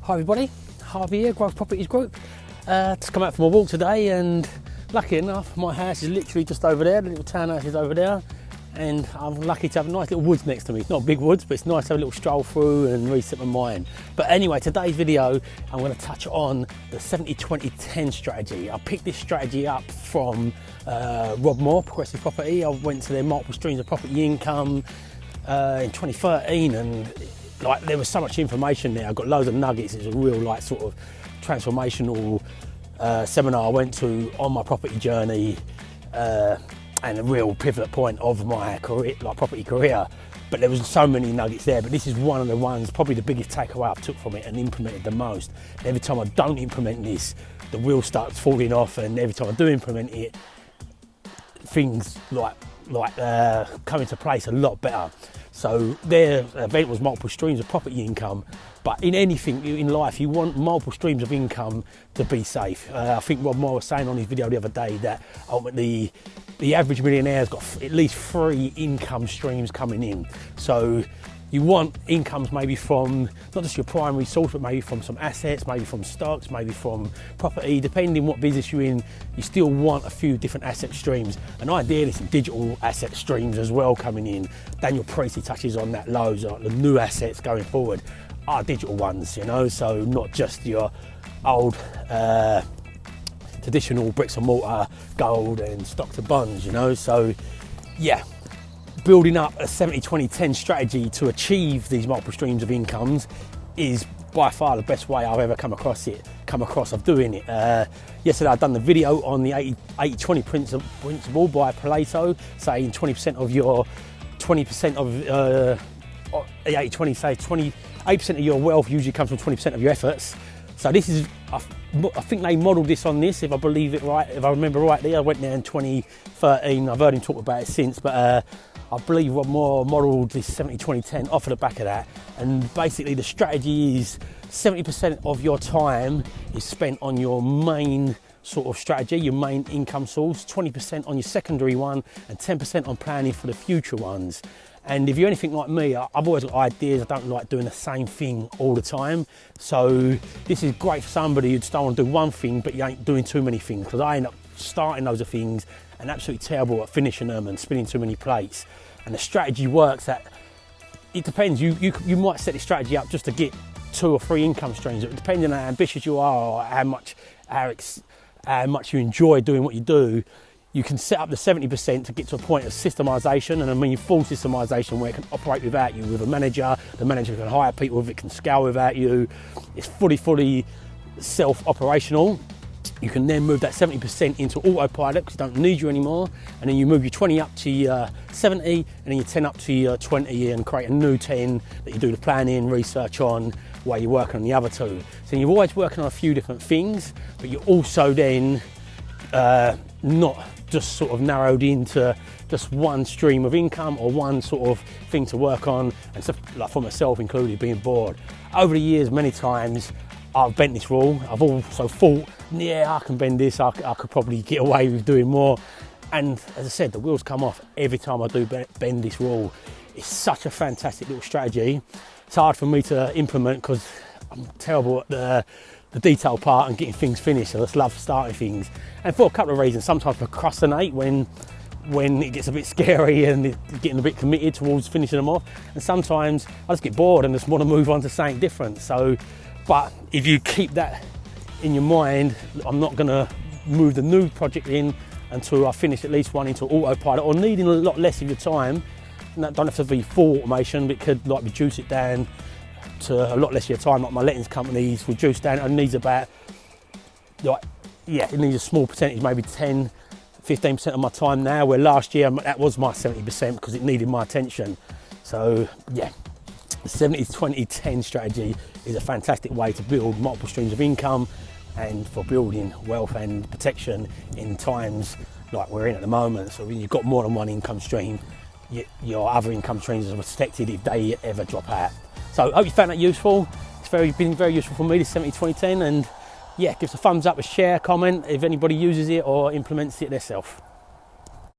Hi everybody, Harvey here, Growth Properties Group. Just come out for my walk today, and lucky enough my house is literally just over there, the little townhouse is over there, and I'm lucky to have a nice little woods next to me. It's not big woods, but it's nice to have a little stroll through and reset my mind. But anyway, today's video I'm going to touch on the 70-20-10 strategy. I picked this strategy up from Rob Moore, Progressive Property. I went to their multiple streams of property income in 2013, and like there was so much information there. I got loads of nuggets. It's a real like sort of transformational seminar I went to on my property journey, and a real pivot point of my career, like property career. But there was so many nuggets there, but this is one of the ones, probably the biggest takeaway I've took from it and implemented the most. And every time I don't implement this, the wheel starts falling off, and every time I do implement it, things like come into place a lot better. So their event was multiple streams of property income, but in anything in life you want multiple streams of income to be safe. I think Rob Moore was saying on his video the other day that ultimately the average millionaire's got at least 3 income streams coming in. So you want incomes maybe from not just your primary source, but maybe from some assets, maybe from stocks, maybe from property. Depending what business you're in, you still want a few different asset streams, and ideally some digital asset streams as well coming in. Daniel Priestley touches on that loads. Like the new assets going forward are digital ones, you know, so not just your old traditional bricks and mortar gold and stocks and bonds, you know. So yeah, building up a 70-20-10 strategy to achieve these multiple streams of incomes is by far the best way I've ever come across of doing it. Yesterday I'd done the video on the 80-20 principle by Pareto, saying 20% of your 20% of 80-20, say 28% of your wealth usually comes from 20% of your efforts. So this is, I think they modelled this on this, if I believe it right, if I remember rightly. I went there in 2013, I've heard him talk about it since, but I believe Rob Moore modelled this 70-20-10 off of the back of that. And basically the strategy is 70% of your time is spent on your main sort of strategy, your main income source, 20% on your secondary one, and 10% on planning for the future ones. And if you're anything like me, I've always got ideas. I don't like doing the same thing all the time. So this is great for somebody who just don't want to do one thing, but you ain't doing too many things, because I end up starting loads of things and absolutely terrible at finishing them and spinning too many plates. And the strategy works that it depends. You might set the strategy up just to get 2 or 3 income streams. Depending on how ambitious you are or how much you enjoy doing what you do, you can set up the 70% to get to a point of systemization, and I mean full systemization where it can operate without you, with a manager. The manager can hire people, it can scale without you. It's fully self-operational. You can then move that 70% into autopilot because it don't need you anymore, and then you move your 20 up to your 70, and then your 10 up to your 20, and create a new 10 that you do the planning, research on, while you're working on the other 2. So you're always working on a few different things, but you're also then not just sort of narrowed into just one stream of income or one sort of thing to work on, and stuff, like for myself included, being bored. Over the years, many times I've bent this rule. I've also thought, yeah, I can bend this, I could probably get away with doing more. And as I said, the wheels come off every time I do bend this rule. It's such a fantastic little strategy. It's hard for me to implement because I'm terrible at the detail part and getting things finished. I just love starting things. And for a couple of reasons, sometimes procrastinate when it gets a bit scary and getting a bit committed towards finishing them off. And sometimes I just get bored and just want to move on to something different. So, but if you keep that in your mind, I'm not gonna move the new project in until I finish at least one into autopilot, or needing a lot less of your time. And that don't have to be full automation, but it could like reduce it down to a lot less of your time. Like my lettings companies reduced down, it needs about, like, yeah, it needs a small percentage, maybe 10-15% of my time now, where last year that was my 70% because it needed my attention. So yeah, the 70-20-10 strategy is a fantastic way to build multiple streams of income and for building wealth and protection in times like we're in at the moment. So when you've got more than one income stream, your other income streams are protected if they ever drop out. So I hope you found that useful. It's been very useful for me, this 70-20-10, and yeah, give us a thumbs up, a share, comment if anybody uses it or implements it themselves.